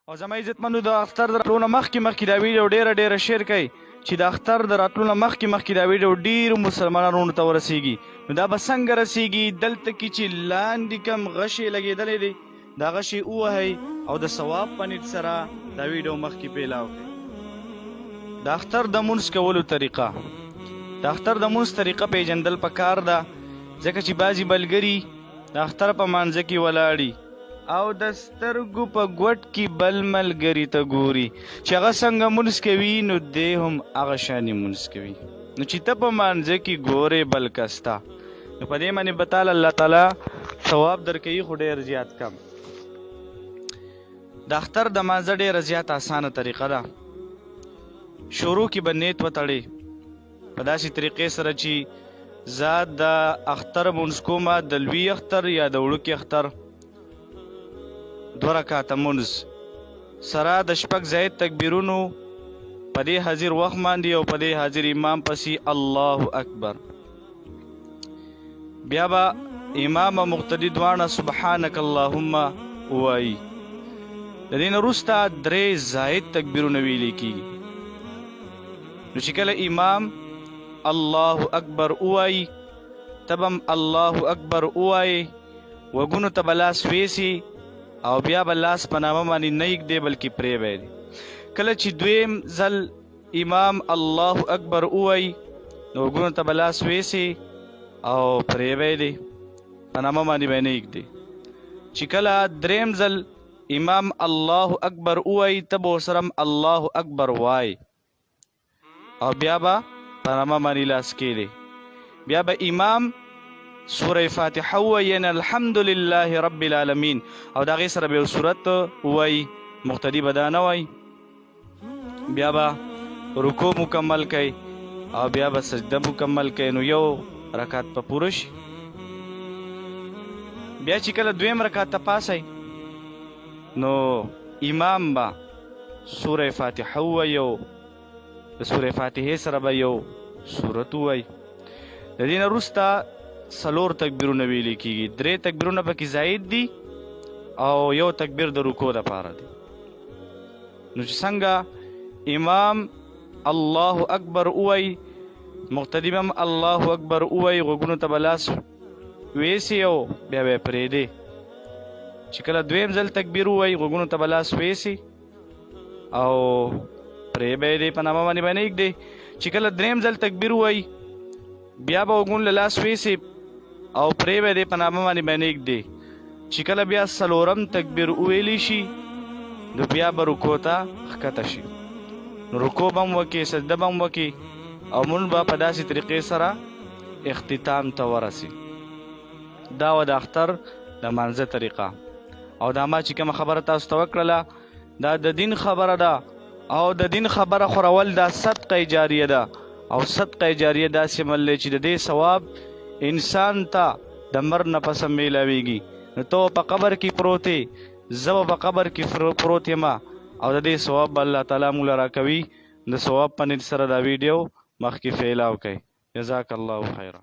او زما عزتمندو د اختر د راتلو نه مخکې دا ویډیو ډیره شیر کړئ چې د اختر د راتلو نه مخکې دا ویډیو ډیرو مسلمانانو ته ورسیږي. نو دا به څنګه رسیږي؟ دلته کې چې لاندې کم غشې لګېدلی دی دا غشې ووهئ او د ثواب په نیت سره دا ویډیو مخکې پیلاو کړئ. د اختر د مونځ کولو طریقه. د اختر د مونځ طریقه پیژندل پکار ده، ځکه چې بعضې ملګري د اختر په مانځه کې ولاړي او د سترګو په ګوټ کې بل ملګري ته ګوري چې هغه څنګه مونځ کوي نو دی هم هغه شانې مونځ کوي. نو چې ته په مانځه کې ګورې بل کس ته، نو په دې باندې به تعالی الله تعالی ثواب درکوي، خو ډېر زیات کم. د اختر د مانځه ډېره زیات اسانه طریقه ده. شروع کې به نیت وتړې په داسې طریقې سره چې زه د اختر مونځ کومه د لوی اختر یا د وړوکي اختر 2 رکعاته مونځ سره د 6 زائد تکبیرونو په دې حاضر وخت باندې او په دې حاضر امام پسې الله اکبر. بیا به امام او مقتدي دواړه سبحانک اللهم وایي. د دې نه وروسته 3 زائد تکبیرونه ویلې کېږي. نو چې کله امام الله اکبر وایي ته به هم الله اکبر ووایې، وګونو ته به لاس ویسي او بیا به لاس په نامه باندې نه ایږدې بلکې پرېږدې. کله چې دویم ځل امام الله اکبر ووایي نو وګونو ته به لاس ویسي او پرېږدې، په نامه باندې به یې نه ایږدې. چې کله دریم ځل امام الله اکبر ووایي ته به ورسره هم الله اکبر وایي او بیا به په نامه باندې لاس کېږدې. بیا به امام سوره فاتحه ووایي، یعنې الحمدلله رب العالمین، او د هغې سره به یو صورت ووایي، مقتدي به دا نه وایي. بیا به رکوع مکمل کوي او بیا به سجده مکمل کوي، نو یو رکعت به پوره شي. بیا چې کله دویم رکعت ته پاسی نو امام به سوره فاتحه ووایي او د سوره فاتحې سره به یو صورت ووایي. د دې نه وروسته 4 تکبیرونه ویلې کېږي. 3 تکبیرونه پکې زائد دي او یو تکبیر د رکوع دپاره دی. نو چې څنګه امام الله اکبر ووایي، مقتدي به هم الله اکبر ووایي، غوږونو ته به لاس ویسي او بیا به یې پرېږدې. چې کله دویم ځل تکبیر ووایي غوږونو ته به لاس ویسي او پرې به یې په نامه باندې به نه ایږدې. چې کله دریم ځل تکبیر ووایي بیا به وګون له لاس ویسي او پرې به یې په نامه باندې به نه ایږدې. چې کله بیا 4م تکبیر وویلی شي نو بیا به رکوع ته ښکته شي. نو رکوع به هم وکړي، سجده به هم وکړي او مونږ به په داسې طریقې سره اختتام ته ورسي. دا وه د اختر د مانځه طریقه. او دا ما چې کومه خبره تاسو ته وکړله دا د دین خبره ده، او د دین خبره خورول دا صدقه جاریه ده. او صدقه جاریه داسې عمل دی چې د دې ثواب انسان ته د مرګ نه پس میلاویږي. نو ته په قبر کې پروت یې، زه به په قبر کې پروت یم او د دې ثواب به الله تعالی موږ له راکوي. د ثواب په نیت سره دا ویډیو مخکې فعلاو کوئ. جزاک الله خیرا.